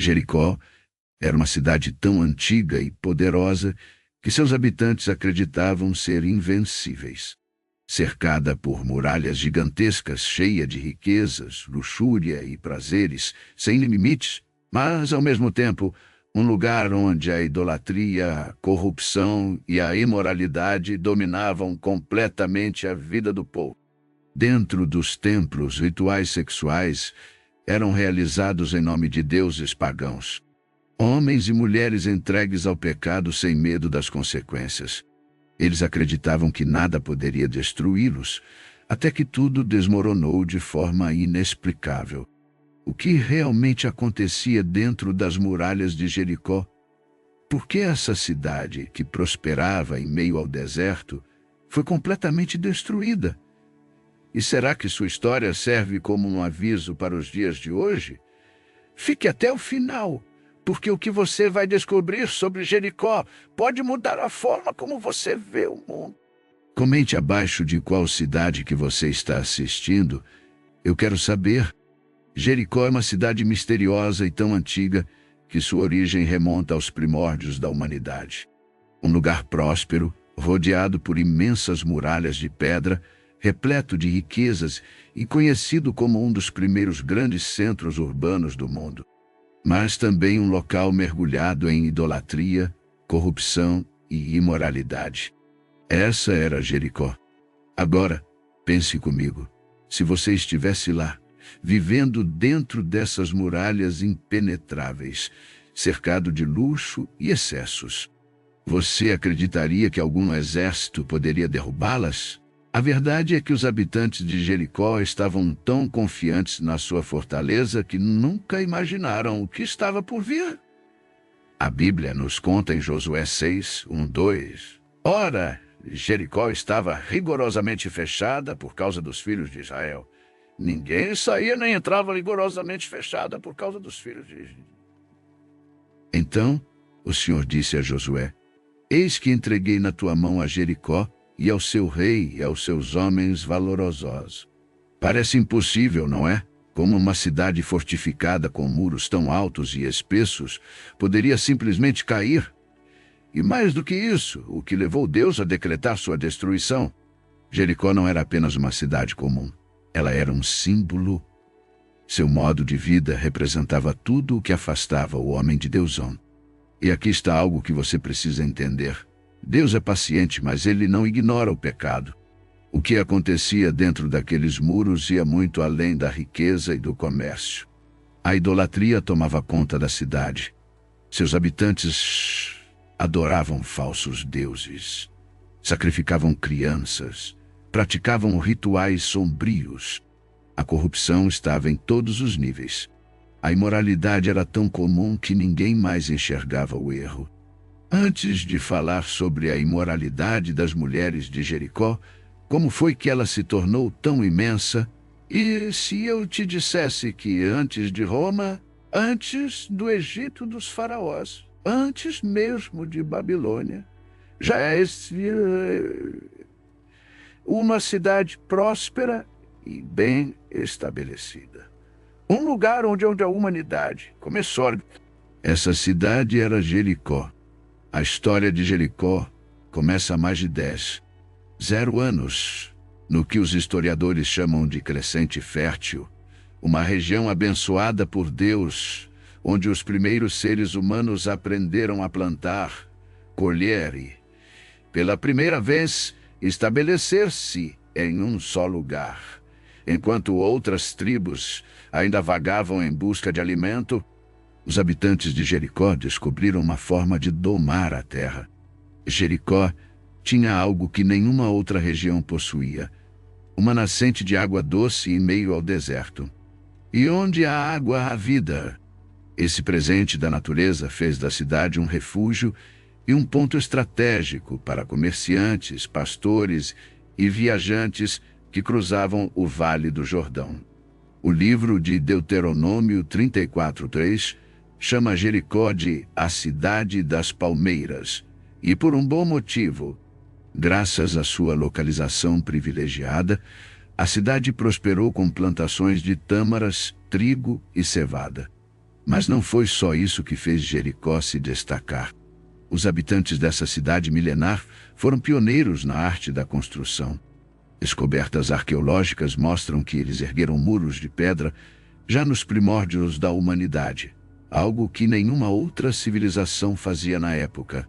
Jericó era uma cidade tão antiga e poderosa que seus habitantes acreditavam ser invencíveis. Cercada por muralhas gigantescas, cheia de riquezas, luxúria e prazeres, sem limites, mas, ao mesmo tempo, um lugar onde a idolatria, a corrupção e a imoralidade dominavam completamente a vida do povo. Dentro dos templos, rituais sexuais eram realizados em nome de deuses pagãos. Homens e mulheres entregues ao pecado sem medo das consequências. Eles acreditavam que nada poderia destruí-los, até que tudo desmoronou de forma inexplicável. O que realmente acontecia dentro das muralhas de Jericó? Por que essa cidade, que prosperava em meio ao deserto, foi completamente destruída? E será que sua história serve como um aviso para os dias de hoje? Fique até o final, porque o que você vai descobrir sobre Jericó pode mudar a forma como você vê o mundo. Comente abaixo de qual cidade que você está assistindo. Eu quero saber. Jericó é uma cidade misteriosa e tão antiga que sua origem remonta aos primórdios da humanidade. Um lugar próspero, rodeado por imensas muralhas de pedra, repleto de riquezas e conhecido como um dos primeiros grandes centros urbanos do mundo. Mas também um local mergulhado em idolatria, corrupção e imoralidade. Essa era Jericó. Agora, pense comigo, se você estivesse lá, vivendo dentro dessas muralhas impenetráveis, cercado de luxo e excessos, você acreditaria que algum exército poderia derrubá-las? A verdade é que os habitantes de Jericó estavam tão confiantes na sua fortaleza que nunca imaginaram o que estava por vir. A Bíblia nos conta em Josué 6, 1-2. Ora, Jericó estava rigorosamente fechada por causa dos filhos de Israel. Ninguém saía nem entrava rigorosamente fechada por causa dos filhos de Israel. Então o Senhor disse a Josué: Eis que entreguei na tua mão a Jericó, e ao seu rei e aos seus homens valorosos. Parece impossível, não é? Como uma cidade fortificada com muros tão altos e espessos poderia simplesmente cair? E mais do que isso, o que levou Deus a decretar sua destruição? Jericó não era apenas uma cidade comum. Ela era um símbolo. Seu modo de vida representava tudo o que afastava o homem de Deus. E aqui está algo que você precisa entender. Deus é paciente, mas ele não ignora o pecado. O que acontecia dentro daqueles muros ia muito além da riqueza e do comércio. A idolatria tomava conta da cidade. Seus habitantes adoravam falsos deuses, sacrificavam crianças, praticavam rituais sombrios. A corrupção estava em todos os níveis. A imoralidade era tão comum que ninguém mais enxergava o erro. Antes de falar sobre a imoralidade das mulheres de Jericó, como foi que ela se tornou tão imensa? E se eu te dissesse que antes de Roma, antes do Egito dos faraós, antes mesmo de Babilônia, já existia uma cidade próspera e bem estabelecida. Um lugar onde a humanidade começou. Essa cidade era Jericó. A história de Jericó começa há mais de 0 anos, no que os historiadores chamam de Crescente Fértil, uma região abençoada por Deus, onde os primeiros seres humanos aprenderam a plantar, colher e, pela primeira vez, estabelecer-se em um só lugar. Enquanto outras tribos ainda vagavam em busca de alimento, os habitantes de Jericó descobriram uma forma de domar a terra. Jericó tinha algo que nenhuma outra região possuía: uma nascente de água doce em meio ao deserto. E onde há água, há vida. Esse presente da natureza fez da cidade um refúgio e um ponto estratégico para comerciantes, pastores e viajantes que cruzavam o Vale do Jordão. O livro de Deuteronômio 34:3 chama Jericó de a Cidade das Palmeiras, e por um bom motivo. Graças à sua localização privilegiada, a cidade prosperou com plantações de tâmaras, trigo e cevada. Mas não foi só isso que fez Jericó se destacar. Os habitantes dessa cidade milenar foram pioneiros na arte da construção. Descobertas arqueológicas mostram que eles ergueram muros de pedra já nos primórdios da humanidade, algo que nenhuma outra civilização fazia na época.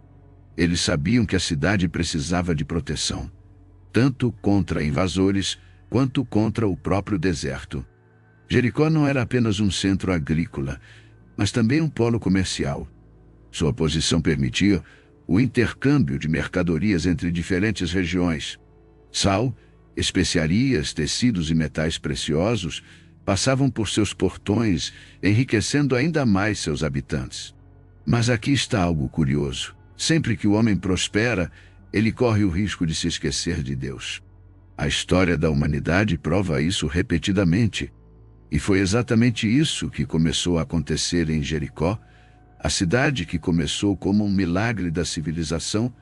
Eles sabiam que a cidade precisava de proteção, tanto contra invasores quanto contra o próprio deserto. Jericó não era apenas um centro agrícola, mas também um polo comercial. Sua posição permitia o intercâmbio de mercadorias entre diferentes regiões. Sal, especiarias, tecidos e metais preciosos passavam por seus portões, enriquecendo ainda mais seus habitantes. Mas aqui está algo curioso. Sempre que o homem prospera, ele corre o risco de se esquecer de Deus. A história da humanidade prova isso repetidamente. E foi exatamente isso que começou a acontecer em Jericó. A cidade, que começou como um milagre da civilização,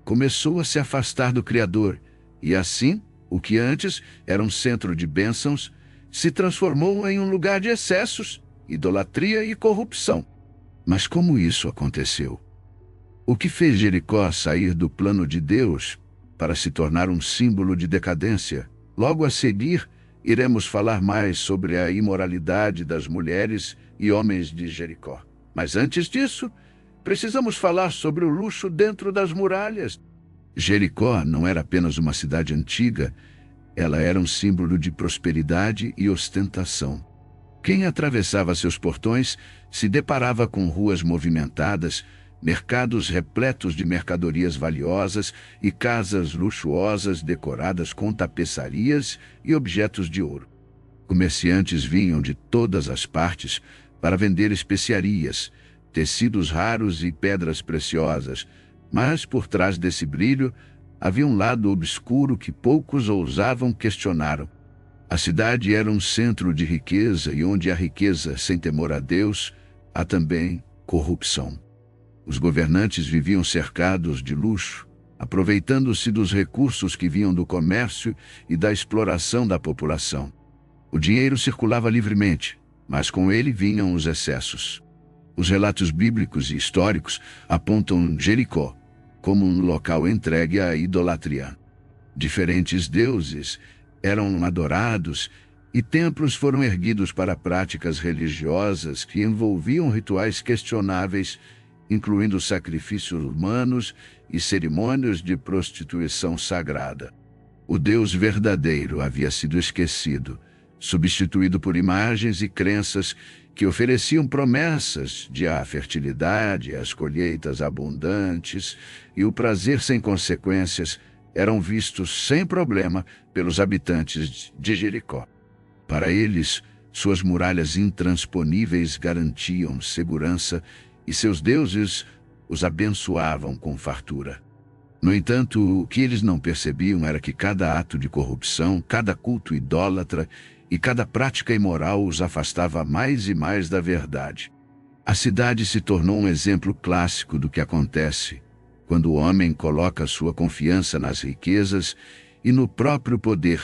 começou a se afastar do Criador, e assim, o que antes era um centro de bênçãos, se transformou em um lugar de excessos, idolatria e corrupção. Mas como isso aconteceu? O que fez Jericó sair do plano de Deus para se tornar um símbolo de decadência? Logo a seguir, iremos falar mais sobre a imoralidade das mulheres e homens de Jericó. Mas antes disso, precisamos falar sobre o luxo dentro das muralhas. Jericó não era apenas uma cidade antiga, ela era um símbolo de prosperidade e ostentação. Quem atravessava seus portões se deparava com ruas movimentadas, mercados repletos de mercadorias valiosas e casas luxuosas decoradas com tapeçarias e objetos de ouro. Comerciantes vinham de todas as partes para vender especiarias, tecidos raros e pedras preciosas, mas por trás desse brilho havia um lado obscuro que poucos ousavam questionar. A cidade era um centro de riqueza, e onde há riqueza sem temor a Deus, há também corrupção. Os governantes viviam cercados de luxo, aproveitando-se dos recursos que vinham do comércio e da exploração da população. O dinheiro circulava livremente, mas com ele vinham os excessos. Os relatos bíblicos e históricos apontam Jericó como um local entregue à idolatria. Diferentes deuses eram adorados e templos foram erguidos para práticas religiosas que envolviam rituais questionáveis, incluindo sacrifícios humanos e cerimônias de prostituição sagrada. O Deus verdadeiro havia sido esquecido, substituído por imagens e crenças que ofereciam promessas de a fertilidade, as colheitas abundantes e o prazer sem consequências eram vistos sem problema pelos habitantes de Jericó. Para eles, suas muralhas intransponíveis garantiam segurança e seus deuses os abençoavam com fartura. No entanto, o que eles não percebiam era que cada ato de corrupção, cada culto idólatra e cada prática imoral os afastava mais e mais da verdade. A cidade se tornou um exemplo clássico do que acontece quando o homem coloca sua confiança nas riquezas e no próprio poder,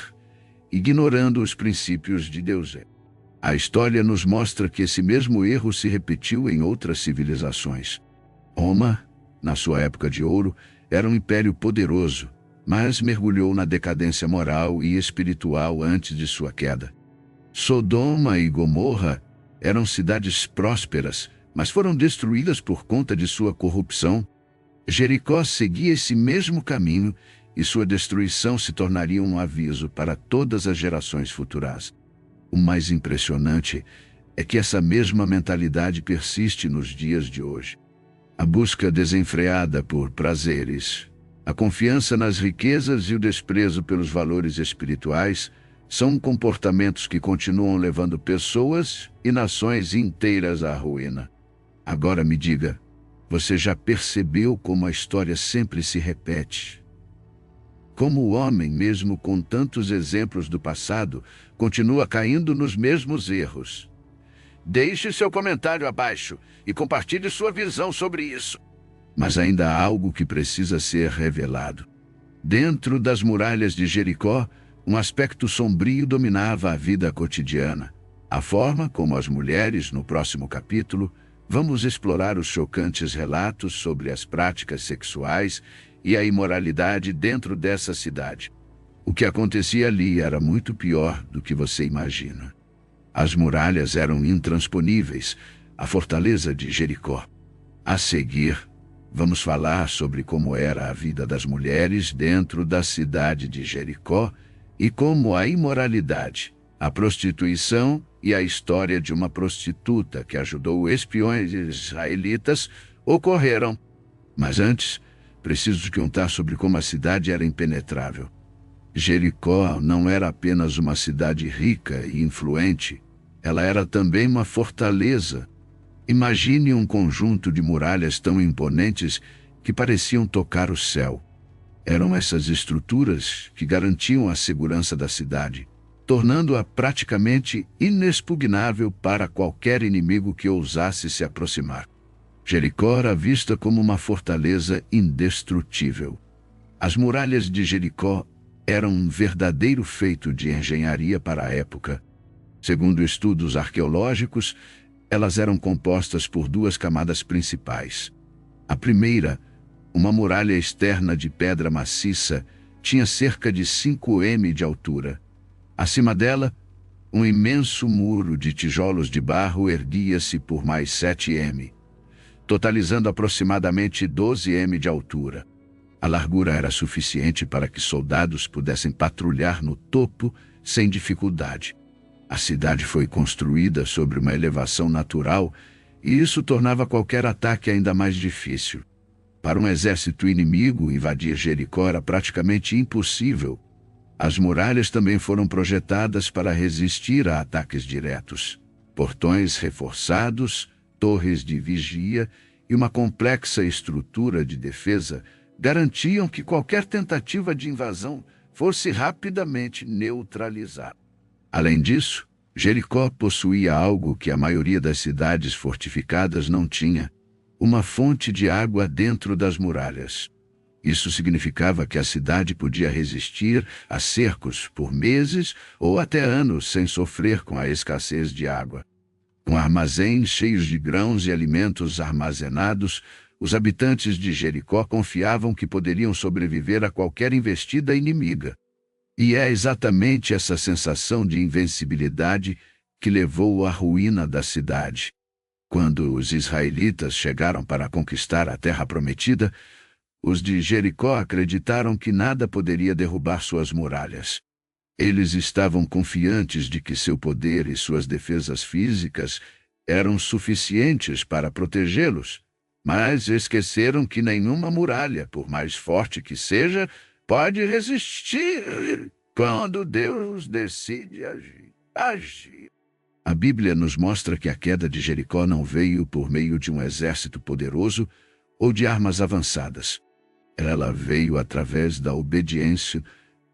ignorando os princípios de Deus. A história nos mostra que esse mesmo erro se repetiu em outras civilizações. Roma, na sua época de ouro, era um império poderoso, mas mergulhou na decadência moral e espiritual antes de sua queda. Sodoma e Gomorra eram cidades prósperas, mas foram destruídas por conta de sua corrupção. Jericó seguia esse mesmo caminho e sua destruição se tornaria um aviso para todas as gerações futuras. O mais impressionante é que essa mesma mentalidade persiste nos dias de hoje. A busca desenfreada por prazeres, a confiança nas riquezas e o desprezo pelos valores espirituais são comportamentos que continuam levando pessoas e nações inteiras à ruína. Agora me diga, você já percebeu como a história sempre se repete? Como o homem, mesmo com tantos exemplos do passado, continua caindo nos mesmos erros? Deixe seu comentário abaixo e compartilhe sua visão sobre isso. Mas ainda há algo que precisa ser revelado. Dentro das muralhas de Jericó, um aspecto sombrio dominava a vida cotidiana: A forma como as mulheres, no próximo capítulo, vamos explorar os chocantes relatos sobre as práticas sexuais e a imoralidade dentro dessa cidade. O que acontecia ali era muito pior do que você imagina. As muralhas eram intransponíveis, a fortaleza de Jericó. A seguir, vamos falar sobre como era a vida das mulheres dentro da cidade de Jericó e como a imoralidade, a prostituição e a história de uma prostituta que ajudou espiões israelitas ocorreram. Mas antes, preciso te contar sobre como a cidade era impenetrável. Jericó não era apenas uma cidade rica e influente, ela era também uma fortaleza. Imagine um conjunto de muralhas tão imponentes que pareciam tocar o céu. Eram essas estruturas que garantiam a segurança da cidade, tornando-a praticamente inexpugnável para qualquer inimigo que ousasse se aproximar. Jericó era vista como uma fortaleza indestrutível. As muralhas de Jericó eram um verdadeiro feito de engenharia para a época. Segundo estudos arqueológicos, elas eram compostas por duas camadas principais. A primeira, uma muralha externa de pedra maciça, tinha cerca de 5 m de altura. Acima dela, um imenso muro de tijolos de barro erguia-se por mais 7 m, totalizando aproximadamente 12 m de altura. A largura era suficiente para que soldados pudessem patrulhar no topo sem dificuldade. A cidade foi construída sobre uma elevação natural e isso tornava qualquer ataque ainda mais difícil. Para um exército inimigo, invadir Jericó era praticamente impossível. As muralhas também foram projetadas para resistir a ataques diretos. Portões reforçados, torres de vigia e uma complexa estrutura de defesa garantiam que qualquer tentativa de invasão fosse rapidamente neutralizada. Além disso, Jericó possuía algo que a maioria das cidades fortificadas não tinha: uma fonte de água dentro das muralhas. Isso significava que a cidade podia resistir a cercos por meses ou até anos sem sofrer com a escassez de água. Com armazéns cheios de grãos e alimentos armazenados, os habitantes de Jericó confiavam que poderiam sobreviver a qualquer investida inimiga. E é exatamente essa sensação de invencibilidade que levou à ruína da cidade. Quando os israelitas chegaram para conquistar a terra prometida, os de Jericó acreditaram que nada poderia derrubar suas muralhas. Eles estavam confiantes de que seu poder e suas defesas físicas eram suficientes para protegê-los, mas esqueceram que nenhuma muralha, por mais forte que seja, pode resistir quando Deus decide agir. A Bíblia nos mostra que a queda de Jericó não veio por meio de um exército poderoso ou de armas avançadas. Ela veio através da obediência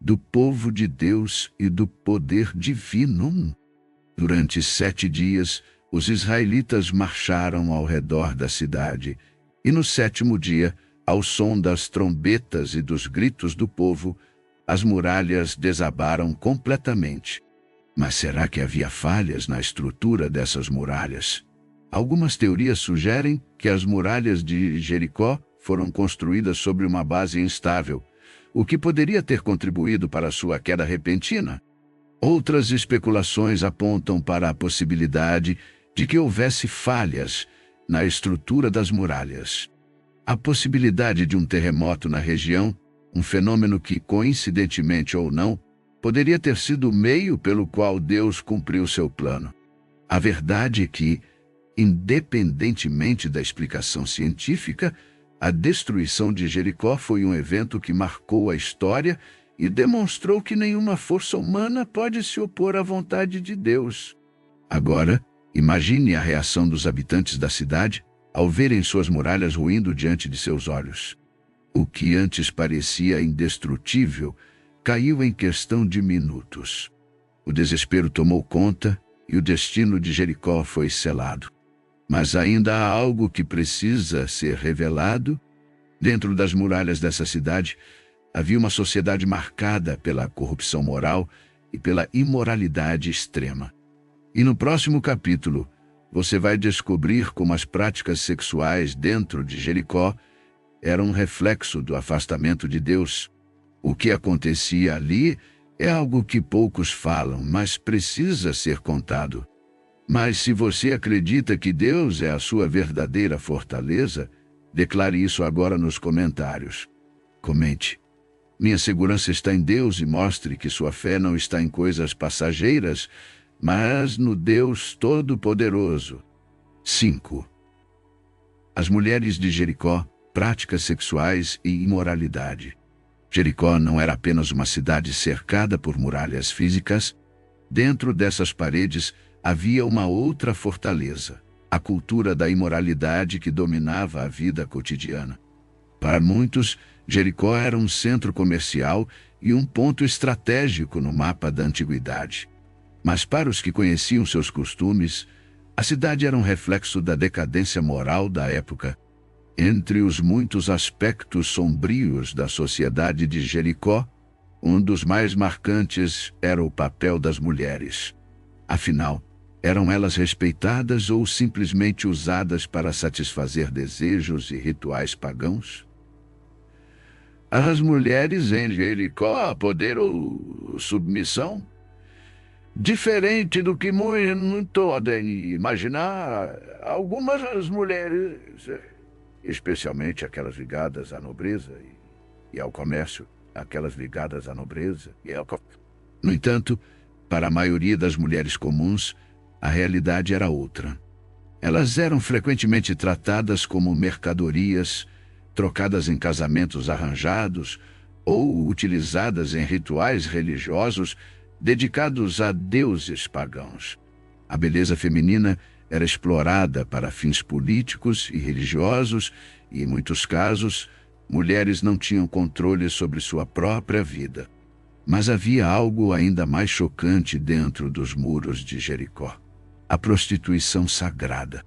do povo de Deus e do poder divino. Durante 7 dias, os israelitas marcharam ao redor da cidade, e no 7º dia, ao som das trombetas e dos gritos do povo, as muralhas desabaram completamente. Mas será que havia falhas na estrutura dessas muralhas? Algumas teorias sugerem que as muralhas de Jericó foram construídas sobre uma base instável, o que poderia ter contribuído para sua queda repentina. Outras especulações apontam para a possibilidade de que houvesse falhas na estrutura das muralhas. A possibilidade de um terremoto na região, um fenômeno que, coincidentemente ou não, poderia ter sido o meio pelo qual Deus cumpriu seu plano. A verdade é que, independentemente da explicação científica, a destruição de Jericó foi um evento que marcou a história e demonstrou que nenhuma força humana pode se opor à vontade de Deus. Agora, imagine a reação dos habitantes da cidade ao verem suas muralhas ruindo diante de seus olhos. O que antes parecia indestrutível caiu em questão de minutos. O desespero tomou conta e o destino de Jericó foi selado. Mas ainda há algo que precisa ser revelado. Dentro das muralhas dessa cidade, havia uma sociedade marcada pela corrupção moral e pela imoralidade extrema. E no próximo capítulo, você vai descobrir como as práticas sexuais dentro de Jericó eram um reflexo do afastamento de Deus. O que acontecia ali é algo que poucos falam, mas precisa ser contado. Mas se você acredita que Deus é a sua verdadeira fortaleza, declare isso agora nos comentários. Comente: minha segurança está em Deus, e mostre que sua fé não está em coisas passageiras, mas no Deus Todo-Poderoso. 5. As mulheres de Jericó, práticas sexuais e imoralidade. Jericó não era apenas uma cidade cercada por muralhas físicas. Dentro dessas paredes havia uma outra fortaleza, a cultura da imoralidade que dominava a vida cotidiana. Para muitos, Jericó era um centro comercial e um ponto estratégico no mapa da antiguidade. Mas para os que conheciam seus costumes, a cidade era um reflexo da decadência moral da época. Entre os muitos aspectos sombrios da sociedade de Jericó, um dos mais marcantes era o papel das mulheres. Afinal, eram elas respeitadas ou simplesmente usadas para satisfazer desejos e rituais pagãos? As mulheres em Jericó, poder ou submissão? Diferente do que muitos podem imaginar, algumas mulheres, especialmente aquelas ligadas à nobreza e ao comércio, No entanto, para a maioria das mulheres comuns, a realidade era outra. Elas eram frequentemente tratadas como mercadorias, trocadas em casamentos arranjados ou utilizadas em rituais religiosos dedicados a deuses pagãos. A beleza feminina era explorada para fins políticos e religiosos e, em muitos casos, mulheres não tinham controle sobre sua própria vida. Mas havia algo ainda mais chocante dentro dos muros de Jericó: a prostituição sagrada.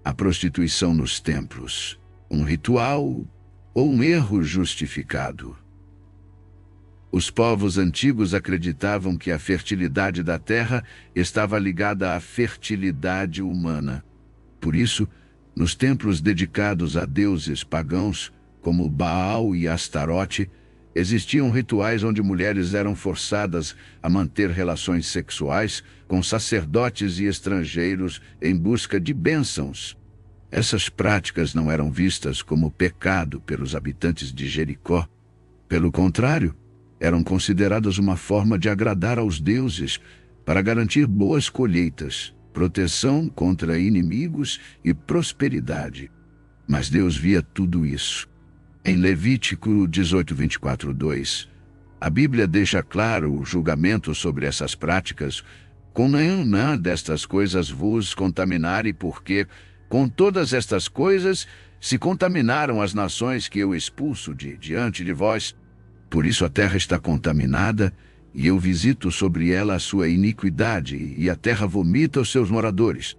A prostituição nos templos, um ritual ou um erro justificado? Os povos antigos acreditavam que a fertilidade da terra estava ligada à fertilidade humana. Por isso, nos templos dedicados a deuses pagãos, como Baal e Astarote, existiam rituais onde mulheres eram forçadas a manter relações sexuais com sacerdotes e estrangeiros em busca de bênçãos. Essas práticas não eram vistas como pecado pelos habitantes de Jericó. Pelo contrário, eram consideradas uma forma de agradar aos deuses para garantir boas colheitas, proteção contra inimigos e prosperidade. Mas Deus via tudo isso. Em Levítico 18:24-2, a Bíblia deixa claro o julgamento sobre essas práticas: com nenhuma destas coisas vos contaminare, porque com todas estas coisas se contaminaram as nações que eu expulso de diante de vós. Por isso a terra está contaminada, e eu visito sobre ela a sua iniquidade, e a terra vomita os seus moradores.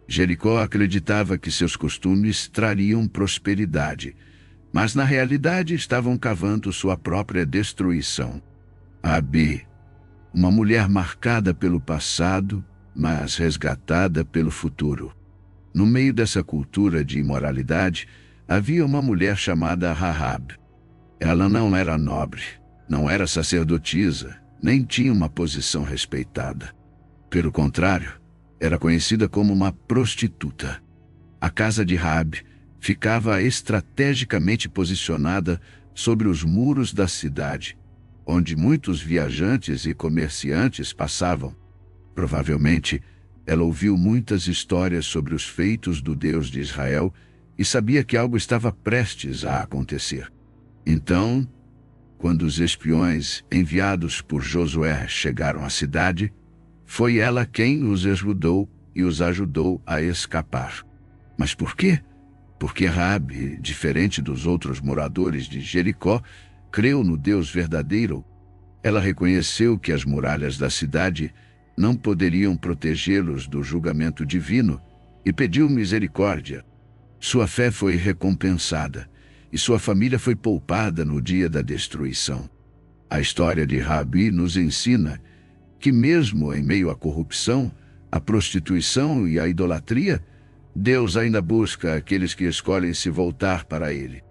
Jericó acreditava que seus costumes trariam prosperidade, mas na realidade estavam cavando sua própria destruição. Abi, uma mulher marcada pelo passado, mas resgatada pelo futuro. No meio dessa cultura de imoralidade, havia uma mulher chamada Rahab. Ela não era nobre, não era sacerdotisa, nem tinha uma posição respeitada. Pelo contrário, era conhecida como uma prostituta. A casa de Rahab ficava estrategicamente posicionada sobre os muros da cidade, onde muitos viajantes e comerciantes passavam. Provavelmente, ela ouviu muitas histórias sobre os feitos do Deus de Israel e sabia que algo estava prestes a acontecer. Então, quando os espiões enviados por Josué chegaram à cidade, foi ela quem os ajudou e os ajudou a escapar. Mas por quê? Porque Raabe, diferente dos outros moradores de Jericó, creu no Deus verdadeiro. Ela reconheceu que as muralhas da cidade não poderiam protegê-los do julgamento divino e pediu misericórdia. Sua fé foi recompensada e sua família foi poupada no dia da destruição. A história de Raabe nos ensina que, mesmo em meio à corrupção, a prostituição e a idolatria, Deus ainda busca aqueles que escolhem se voltar para Ele.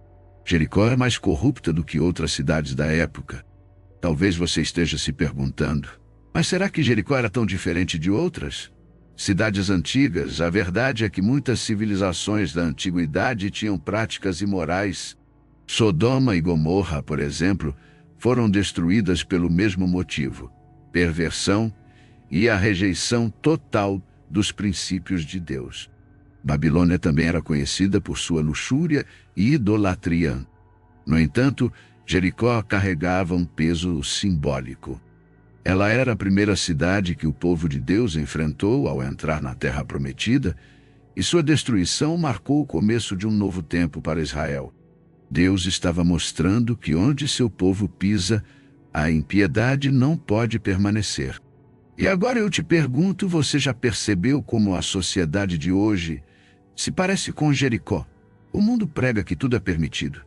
Jericó é mais corrupta do que outras cidades da época. Talvez você esteja se perguntando, mas será que Jericó era tão diferente de outras cidades antigas? A verdade é que muitas civilizações da antiguidade tinham práticas imorais. Sodoma e Gomorra, por exemplo, foram destruídas pelo mesmo motivo: perversão e a rejeição total dos princípios de Deus. Babilônia também era conhecida por sua luxúria e idolatria. No entanto, Jericó carregava um peso simbólico. Ela era a primeira cidade que o povo de Deus enfrentou ao entrar na Terra Prometida, e sua destruição marcou o começo de um novo tempo para Israel. Deus estava mostrando que onde seu povo pisa, a impiedade não pode permanecer. E agora eu te pergunto, você já percebeu como a sociedade de hoje se parece com Jericó? O mundo prega que tudo é permitido,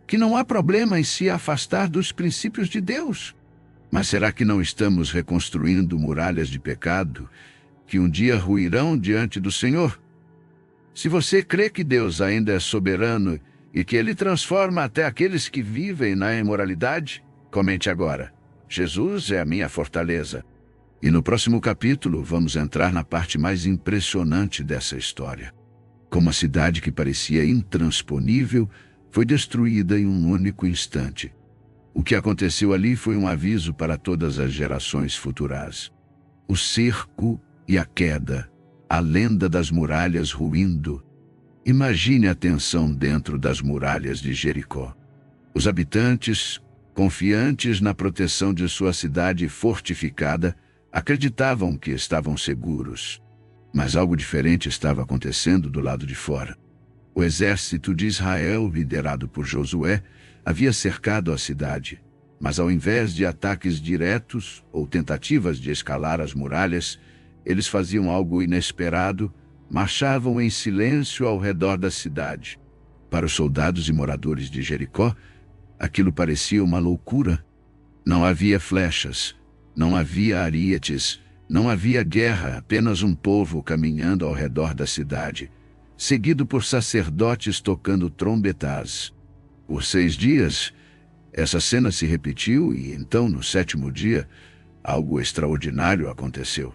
que não há problema em se afastar dos princípios de Deus. Mas será que não estamos reconstruindo muralhas de pecado que um dia ruirão diante do Senhor? Se você crê que Deus ainda é soberano e que Ele transforma até aqueles que vivem na imoralidade, comente agora: Jesus é a minha fortaleza. E no próximo capítulo vamos entrar na parte mais impressionante dessa história. Como a cidade que parecia intransponível foi destruída em um único instante. O que aconteceu ali foi um aviso para todas as gerações futuras. O cerco e a queda, a lenda das muralhas ruindo. Imagine a tensão dentro das muralhas de Jericó. Os habitantes, confiantes na proteção de sua cidade fortificada, acreditavam que estavam seguros. Mas algo diferente estava acontecendo do lado de fora. O exército de Israel, liderado por Josué, havia cercado a cidade, mas ao invés de ataques diretos ou tentativas de escalar as muralhas, eles faziam algo inesperado: marchavam em silêncio ao redor da cidade. Para os soldados e moradores de Jericó, aquilo parecia uma loucura. Não havia flechas, não havia arietes, não havia guerra, apenas um povo caminhando ao redor da cidade, seguido por sacerdotes tocando trombetas. Por 6 dias, essa cena se repetiu e então, no 7º dia, algo extraordinário aconteceu.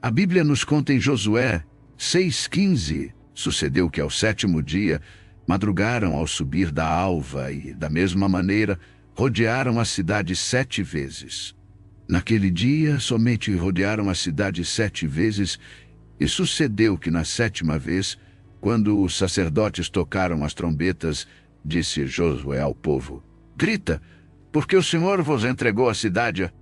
A Bíblia nos conta em Josué 6,15, sucedeu que ao 7º dia, madrugaram ao subir da alva e, da mesma maneira, rodearam a cidade 7 vezes. Naquele dia, somente rodearam a cidade 7 vezes, e sucedeu que na 7ª vez, quando os sacerdotes tocaram as trombetas, disse Josué ao povo: grita, porque o Senhor vos entregou a cidade.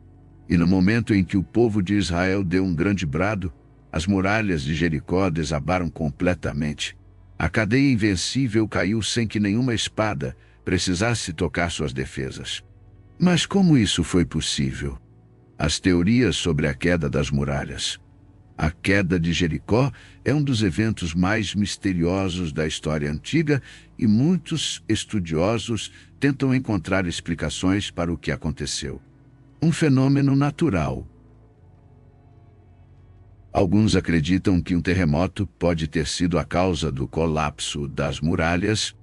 E no momento em que o povo de Israel deu um grande brado, as muralhas de Jericó desabaram completamente. A cadeia invencível caiu sem que nenhuma espada precisasse tocar suas defesas. Mas como isso foi possível? As teorias sobre a queda das muralhas. A queda de Jericó é um dos eventos mais misteriosos da história antiga e muitos estudiosos tentam encontrar explicações para o que aconteceu. Um fenômeno natural. Alguns acreditam que um terremoto pode ter sido a causa do colapso das muralhas.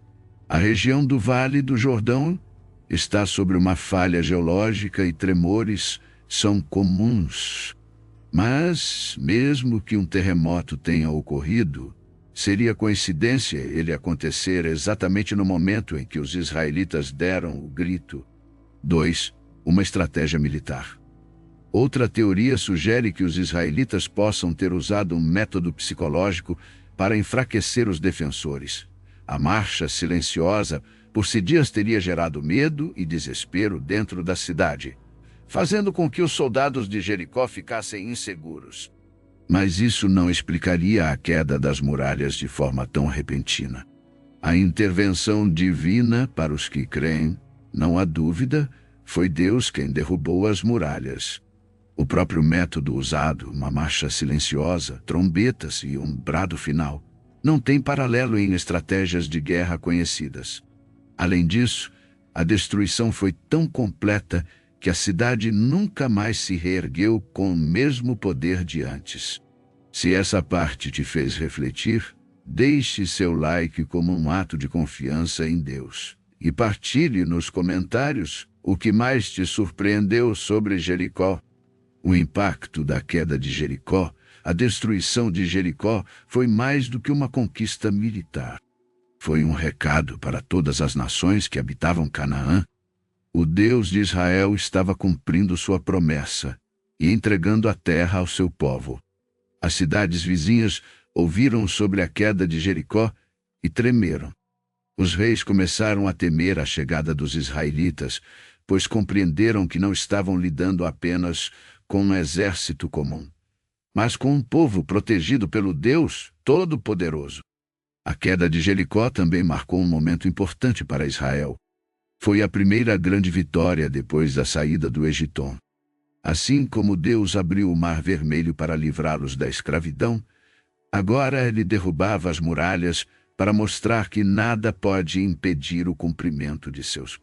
A região do Vale do Jordão está sobre uma falha geológica e tremores são comuns. Mas, mesmo que um terremoto tenha ocorrido, seria coincidência ele acontecer exatamente no momento em que os israelitas deram o grito. 2. Uma estratégia militar. Outra teoria sugere que os israelitas possam ter usado um método psicológico para enfraquecer os defensores. A marcha silenciosa por si dias teria gerado medo e desespero dentro da cidade, fazendo com que os soldados de Jericó ficassem inseguros. Mas isso não explicaria a queda das muralhas de forma tão repentina. A intervenção divina, para os que creem, não há dúvida, foi Deus quem derrubou as muralhas. O próprio método usado, uma marcha silenciosa, trombetas e um brado final, não tem paralelo em estratégias de guerra conhecidas. Além disso, a destruição foi tão completa que a cidade nunca mais se reergueu com o mesmo poder de antes. Se essa parte te fez refletir, deixe seu like como um ato de confiança em Deus. E partilhe nos comentários o que mais te surpreendeu sobre Jericó. O impacto da queda de Jericó, a destruição de Jericó, foi mais do que uma conquista militar. Foi um recado para todas as nações que habitavam Canaã. O Deus de Israel estava cumprindo sua promessa e entregando a terra ao seu povo. As cidades vizinhas ouviram sobre a queda de Jericó e tremeram. Os reis começaram a temer a chegada dos israelitas, pois compreenderam que não estavam lidando apenas com um exército comum, mas com um povo protegido pelo Deus Todo-Poderoso. A queda de Jericó também marcou um momento importante para Israel. Foi a primeira grande vitória depois da saída do Egito. Assim como Deus abriu o Mar Vermelho para livrá-los da escravidão, agora ele derrubava as muralhas para mostrar que nada pode impedir o cumprimento de seus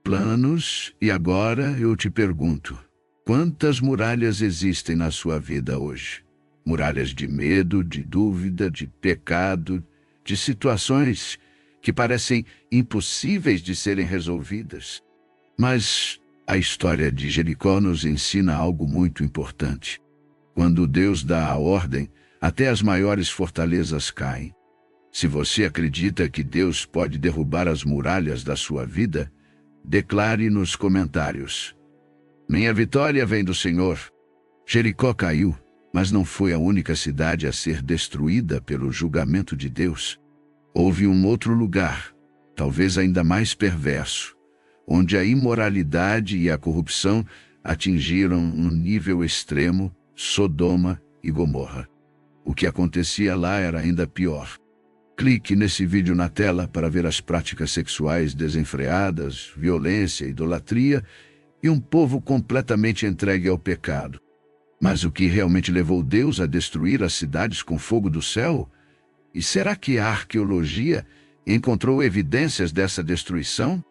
planos. E agora eu te pergunto, quantas muralhas existem na sua vida hoje? Muralhas de medo, de dúvida, de pecado, de situações que parecem impossíveis de serem resolvidas. Mas a história de Jericó nos ensina algo muito importante. Quando Deus dá a ordem, até as maiores fortalezas caem. Se você acredita que Deus pode derrubar as muralhas da sua vida, declare nos comentários: minha vitória vem do Senhor. Jericó caiu, mas não foi a única cidade a ser destruída pelo julgamento de Deus. Houve um outro lugar, talvez ainda mais perverso, onde a imoralidade e a corrupção atingiram um nível extremo: Sodoma e Gomorra. O que acontecia lá era ainda pior. Clique nesse vídeo na tela para ver as práticas sexuais desenfreadas, violência, idolatria e um povo completamente entregue ao pecado. Mas o que realmente levou Deus a destruir as cidades com fogo do céu? E será que a arqueologia encontrou evidências dessa destruição?